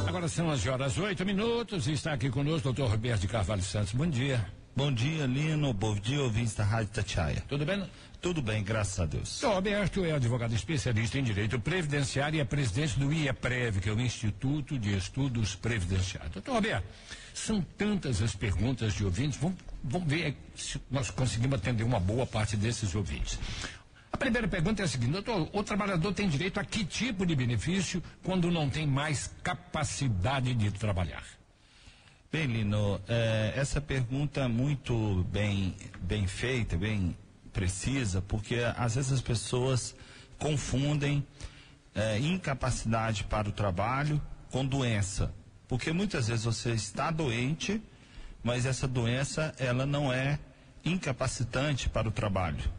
Agora são 11h08 e está aqui conosco o Dr. Roberto de Carvalho Santos. Bom dia. Bom dia, Lino. Bom dia, ouvintes da Rádio Itatiaia. Tudo bem? Tudo bem, graças a Deus. O Roberto é advogado especialista em direito previdenciário e é presidente do IEPREV, que é o Instituto de Estudos Previdenciários. Doutor Roberto, são tantas as perguntas de ouvintes, vamos ver se nós conseguimos atender uma boa parte desses ouvintes. A primeira pergunta é a seguinte: doutor, o trabalhador tem direito a que tipo de benefício quando não tem mais capacidade de trabalhar? Bem, Lino, essa pergunta é muito bem feita, bem precisa, porque às vezes as pessoas confundem incapacidade para o trabalho com doença, porque muitas vezes você está doente, mas essa doença ela não é incapacitante para o trabalho.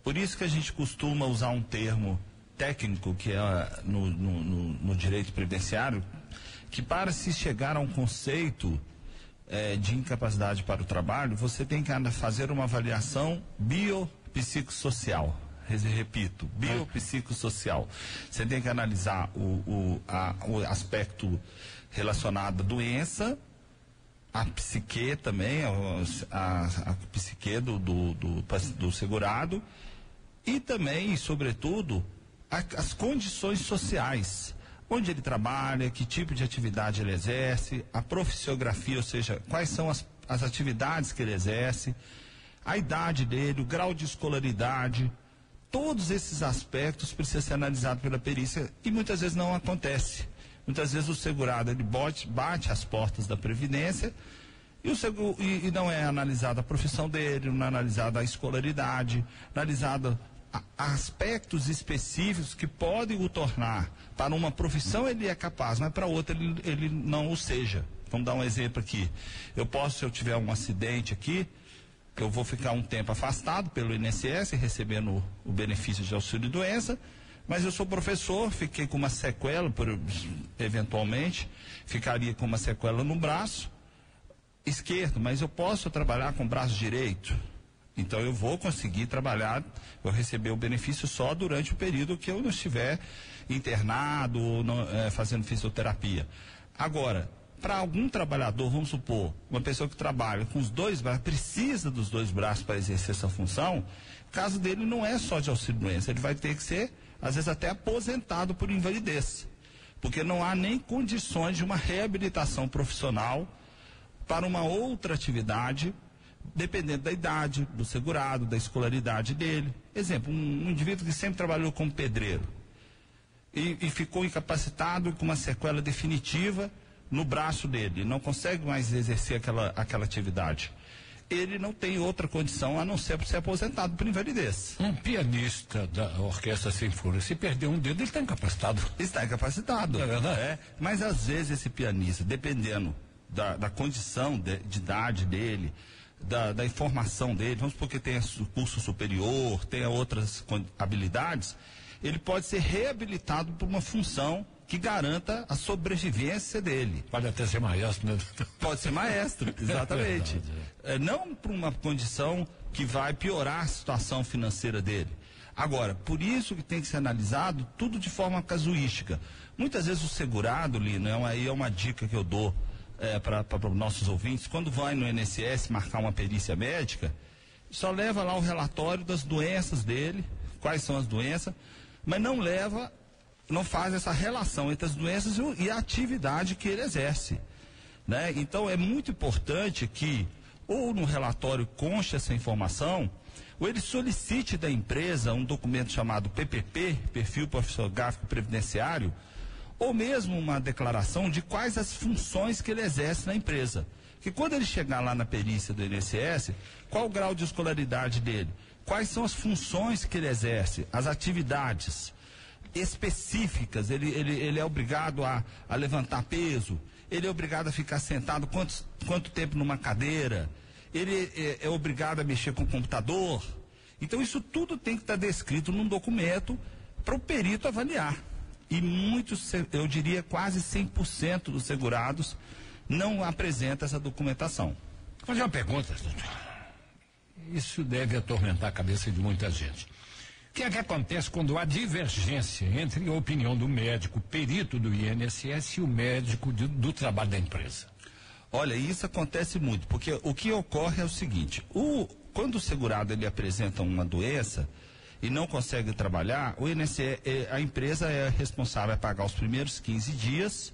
Por isso que a gente costuma usar um termo técnico que é no direito previdenciário, que para se chegar a um conceito de incapacidade para o trabalho, você tem que fazer uma avaliação biopsicossocial. Repito, biopsicossocial. Você tem que analisar o aspecto relacionado à doença, a psique também, a psique do segurado, e também, e sobretudo, as condições sociais, onde ele trabalha, que tipo de atividade ele exerce, a profissiografia, ou seja, quais são as atividades que ele exerce, a idade dele, o grau de escolaridade, todos esses aspectos precisam ser analisados pela perícia e muitas vezes não acontece. Muitas vezes o segurado ele bate as portas da Previdência e não é analisada a profissão dele, não é analisada a escolaridade, analisada aspectos específicos que podem o tornar. Para uma profissão ele é capaz, mas para outra ele não o seja. Vamos dar um exemplo aqui. Se eu tiver um acidente aqui, eu vou ficar um tempo afastado pelo INSS, recebendo o benefício de auxílio-doença, mas eu sou professor, fiquei com uma sequela, eventualmente, ficaria com uma sequela no braço esquerdo, mas eu posso trabalhar com o braço direito. Então eu vou conseguir trabalhar, eu receber o benefício só durante o período que eu não estiver internado ou fazendo fisioterapia. Agora, para algum trabalhador, vamos supor, uma pessoa que trabalha com os dois braços, precisa dos dois braços para exercer essa função, o caso dele não é só de auxílio-doença, ele vai ter que ser, às vezes, até aposentado por invalidez, porque não há nem condições de uma reabilitação profissional para uma outra atividade, dependendo da idade do segurado, da escolaridade dele. Exemplo, um indivíduo que sempre trabalhou como pedreiro e ficou incapacitado com uma sequela definitiva no braço dele, não consegue mais exercer aquela atividade. Ele não tem outra condição a não ser ser aposentado por invalidez. Um pianista da orquestra sinfônica, se perder um dedo, ele está incapacitado. Está incapacitado. É verdade. Mas às vezes esse pianista, dependendo da condição de idade dele, da informação dele, vamos supor que tenha curso superior, tenha outras habilidades, ele pode ser reabilitado por uma função que garanta a sobrevivência dele. Pode até ser maestro, né? Pode ser maestro, exatamente. Não por uma condição que vai piorar a situação financeira dele. Agora, por isso que tem que ser analisado tudo de forma casuística. Muitas vezes o segurado, Lino, aí é uma dica que eu dou para os nossos ouvintes, quando vai no INSS marcar uma perícia médica, só leva lá o relatório das doenças dele, quais são as doenças, mas não faz essa relação entre as doenças e a atividade que ele exerce, né? Então é muito importante que ou no relatório conste essa informação, ou ele solicite da empresa um documento chamado PPP, Perfil Profissiográfico Previdenciário, ou mesmo uma declaração de quais as funções que ele exerce na empresa. Que quando ele chegar lá na perícia do INSS, qual o grau de escolaridade dele, quais são as funções que ele exerce, as atividades específicas, ele é obrigado a levantar peso, ele é obrigado a ficar sentado quanto tempo numa cadeira, ele é obrigado a mexer com o computador. Então isso tudo tem que estar descrito num documento para o perito avaliar. E muitos, eu diria quase 100% dos segurados não apresentam essa documentação. Vou fazer uma pergunta. Isso deve atormentar a cabeça de muita gente. O que é que acontece quando há divergência entre a opinião do médico perito do INSS e o médico do trabalho da empresa? Olha, isso acontece muito, porque o que ocorre é o seguinte, quando o segurado ele apresenta uma doença e não consegue trabalhar, o INSS, a empresa é responsável a pagar os primeiros 15 dias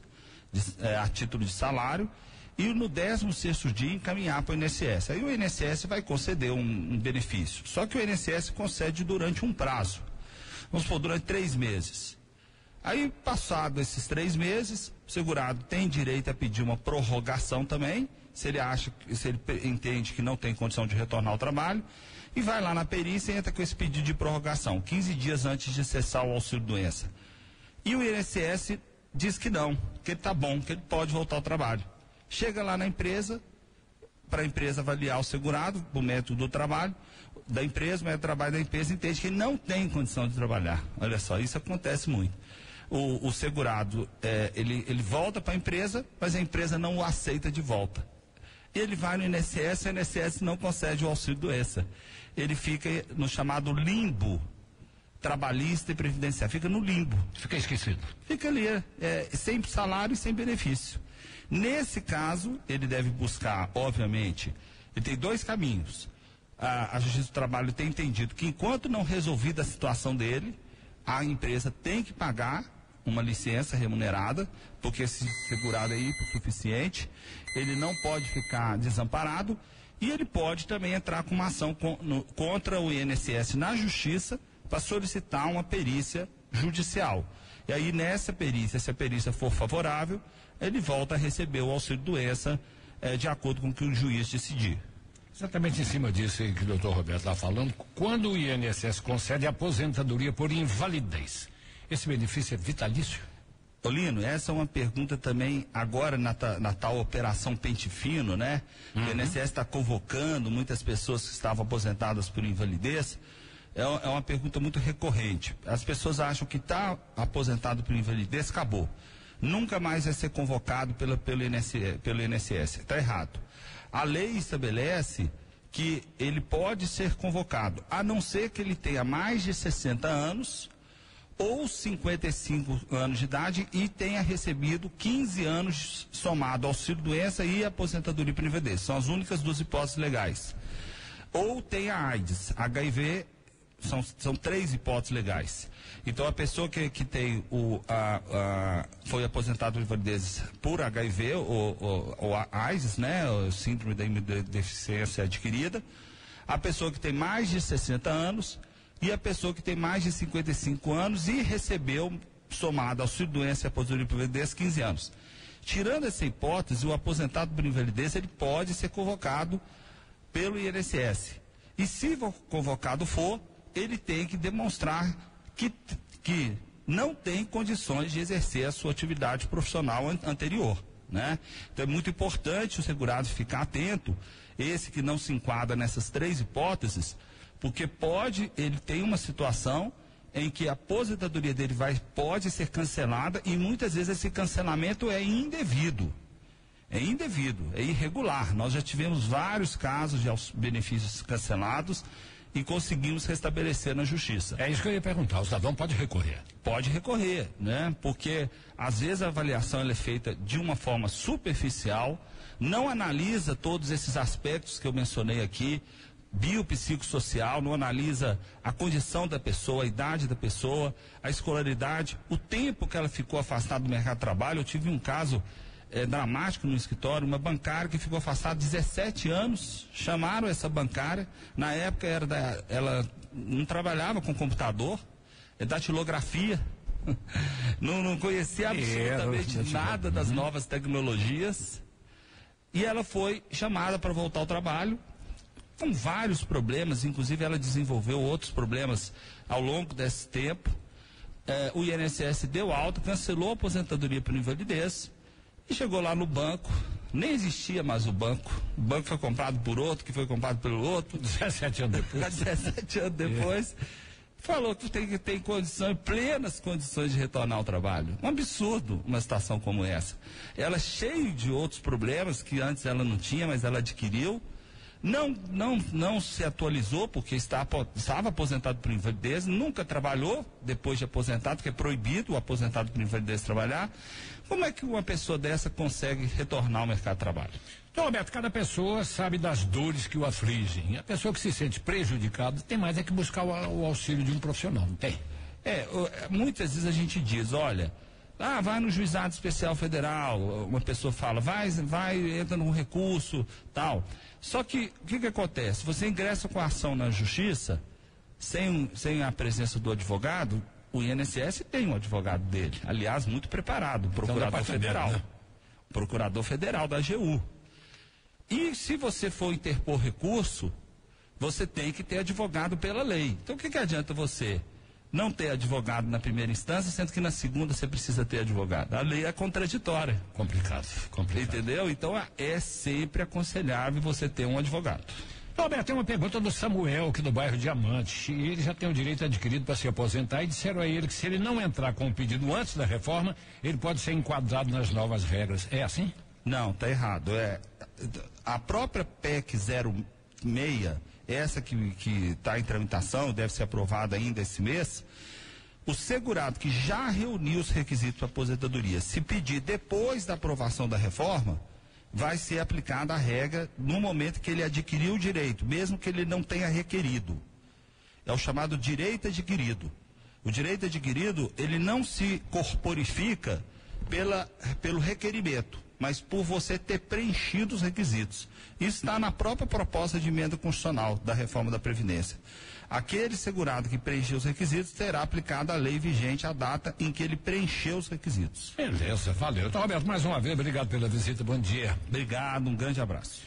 a título de salário e no 16º dia encaminhar para o INSS. Aí o INSS vai conceder um benefício. Só que o INSS concede durante um prazo. Vamos supor, durante 3 meses. Aí, passado esses 3 meses, o segurado tem direito a pedir uma prorrogação também, se ele entende que não tem condição de retornar ao trabalho, e vai lá na perícia e entra com esse pedido de prorrogação, 15 dias antes de cessar o auxílio-doença. E o INSS diz que não, que ele está bom, que ele pode voltar ao trabalho. Chega lá na empresa, para a empresa avaliar o segurado, o médico do trabalho da empresa, o médico do trabalho da empresa entende que ele não tem condição de trabalhar. Olha só, isso acontece muito. O segurado, ele volta para a empresa, mas a empresa não o aceita de volta. Ele vai no INSS, o INSS não concede o auxílio-doença. Ele fica no chamado limbo trabalhista e previdenciário, fica no limbo. Fica esquecido. Fica ali, sem salário e sem benefício. Nesse caso, ele deve buscar, obviamente, ele tem 2 caminhos. A Justiça do Trabalho tem entendido que enquanto não resolvida a situação dele, a empresa tem que pagar uma licença remunerada, porque esse segurado é hipossuficiente, ele não pode ficar desamparado e ele pode também entrar com uma ação contra o INSS na Justiça para solicitar uma perícia judicial. E aí nessa perícia, se a perícia for favorável, ele volta a receber o auxílio-doença de acordo com o que o juiz decidir. Exatamente em cima disso aí que o doutor Roberto está falando, quando o INSS concede aposentadoria por invalidez, esse benefício é vitalício? Olino, essa é uma pergunta também agora na tal operação Pente Fino, né? Uhum. O INSS está convocando muitas pessoas que estavam aposentadas por invalidez. É uma pergunta muito recorrente. As pessoas acham que está aposentado por invalidez, acabou. Nunca mais vai ser convocado pelo INSS. Está errado. A lei estabelece que ele pode ser convocado, a não ser que ele tenha mais de 60 anos ou 55 anos de idade e tenha recebido 15 anos somado auxílio-doença e aposentadoria por invalidez. São as únicas 2 hipóteses legais. Ou tenha AIDS, HIV, são 3 hipóteses legais. Então a pessoa que tem foi aposentada por invalidez por HIV ou AIDS, né, o síndrome da imunodeficiência adquirida, a pessoa que tem mais de 60 anos e a pessoa que tem mais de 55 anos e recebeu, somado auxílio-doença e aposentadoria por invalidez, 15 anos. Tirando essa hipótese, o aposentado por invalidez ele pode ser convocado pelo INSS. E se convocado for, ele tem que demonstrar que não tem condições de exercer a sua atividade profissional anterior, né? Então é muito importante o segurado ficar atento, esse que não se enquadra nessas 3 hipóteses, porque ele tem uma situação em que a aposentadoria dele pode ser cancelada e muitas vezes esse cancelamento é indevido. É indevido, é irregular. Nós já tivemos vários casos de benefícios cancelados e conseguimos restabelecer na Justiça. É isso que eu ia perguntar, o cidadão pode recorrer? Pode recorrer, né? Porque às vezes a avaliação ela é feita de uma forma superficial, não analisa todos esses aspectos que eu mencionei aqui, biopsicossocial, não analisa a condição da pessoa, a idade da pessoa, a escolaridade, o tempo que ela ficou afastada do mercado de trabalho. Eu tive um caso dramático no escritório, uma bancária que ficou afastada 17 anos, chamaram essa bancária, na época ela não trabalhava com computador, datilografia, não conhecia absolutamente nada das novas tecnologias, e ela foi chamada para voltar ao trabalho, com vários problemas, inclusive ela desenvolveu outros problemas ao longo desse tempo. O INSS deu alta, cancelou a aposentadoria por invalidez e chegou lá no banco, nem existia mais o banco foi comprado por outro, que foi comprado pelo outro. 17 anos depois. 17 anos depois, falou que tem plenas condições de retornar ao trabalho. Um absurdo uma situação como essa. Ela é cheia de outros problemas que antes ela não tinha, mas ela adquiriu. Não se atualizou porque estava aposentado por invalidez, nunca trabalhou depois de aposentado, que é proibido o aposentado por invalidez trabalhar. Como é que uma pessoa dessa consegue retornar ao mercado de trabalho? Então, Roberto, cada pessoa sabe das dores que o afligem. A pessoa que se sente prejudicada tem mais é que buscar o auxílio de um profissional, não tem? Muitas vezes a gente diz, olha, vai no juizado especial federal, uma pessoa fala, entra num recurso, tal. Só que, o que acontece? Você ingressa com a ação na justiça, sem a presença do advogado, o INSS tem um advogado dele, aliás, muito preparado, o procurador federal. Né? Procurador federal da AGU. E se você for interpor recurso, você tem que ter advogado pela lei. Então, o que adianta você não ter advogado na primeira instância, sendo que na segunda você precisa ter advogado? A lei é contraditória. Complicado. Entendeu? Então é sempre aconselhável você ter um advogado. Roberto, tem uma pergunta do Samuel, aqui do bairro Diamante. Ele já tem o direito adquirido para se aposentar e disseram a ele que se ele não entrar com o pedido antes da reforma, ele pode ser enquadrado nas novas regras. É assim? Não, tá errado. A própria PEC 06, essa que está em tramitação, deve ser aprovada ainda esse mês, o segurado que já reuniu os requisitos para aposentadoria, se pedir depois da aprovação da reforma, vai ser aplicada a regra no momento que ele adquiriu o direito, mesmo que ele não tenha requerido. É o chamado direito adquirido. O direito adquirido, ele não se corporifica pelo requerimento, mas por você ter preenchido os requisitos. Isso está na própria proposta de emenda constitucional da reforma da Previdência. Aquele segurado que preencheu os requisitos terá aplicado a lei vigente à data em que ele preencheu os requisitos. Beleza, valeu. Então, Roberto, mais uma vez, obrigado pela visita, bom dia. Obrigado, um grande abraço.